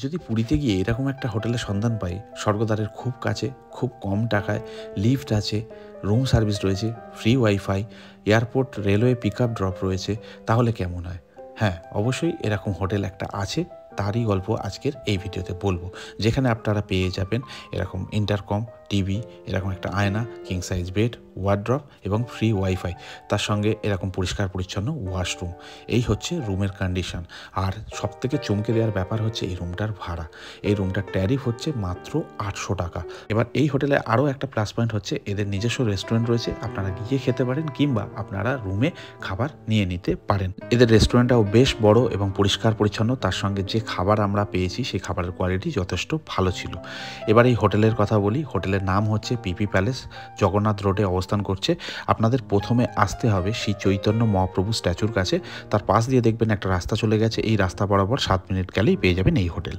যদি পুরীতে গিয়ে এরকম একটা হোটেলের সন্ধান পাই, স্বর্গদ্বারের খুব কাছে, খুব কম টাকায়, লিফট আছে, রুম সার্ভিস রয়েছে, free wifi, airport railway pick up drop রয়েছে, তাহলে কেমন হয়? হ্যাঁ, অবশ্যই এরকম হোটেল একটা আছে, তারই গল্প আজকের এই ভিডিওতে বলবো। যেখানে আপনারা পেয়ে যাবেন এরকম ইন্টারকম, টিভি, এরকম একটা আয়না, কিং সাইজ বেড, ওয়ার্ড্রপ এবং ফ্রি ওয়াইফাই, তার সঙ্গে এরকম পরিষ্কার পরিচ্ছন্ন ওয়াশরুম। এই হচ্ছে রুমের কন্ডিশন। আর সবথেকে চমকে দেওয়ার ব্যাপার হচ্ছে এই রুমটার ভাড়া। এই রুমটার ট্যারিফ হচ্ছে মাত্র 800 টাকা। এবার এই হোটেলে আরও একটা প্লাস পয়েন্ট হচ্ছে এদের নিজস্ব রেস্টুরেন্ট রয়েছে, আপনারা গিয়ে খেতে পারেন কিংবা আপনারা রুমে খাবার নিয়ে নিতে পারেন। এদের রেস্টুরেন্টটাও বেশ বড় এবং পরিষ্কার পরিচ্ছন্ন, তার সঙ্গে যে খাবার আমরা পেয়েছি সেই খাবারের কোয়ালিটি যথেষ্ট ভালো ছিল। এবার এই হোটেলের কথা বলি। হোটেলের নাম হচ্ছে পিপি প্যালেস, জগন্নাথ রোডে অবস্থান করছে। আপনাদের প্রথমে আসতে হবে শ্রী চৈতন্য মহাপ্রভু স্ট্যাচুর কাছে, তার পাশ দিয়ে দেখবেন একটা রাস্তা চলে গেছে, এই রাস্তা বরাবর 7 মিনিট গেলেই পেয়ে যাবেন এই হোটেল।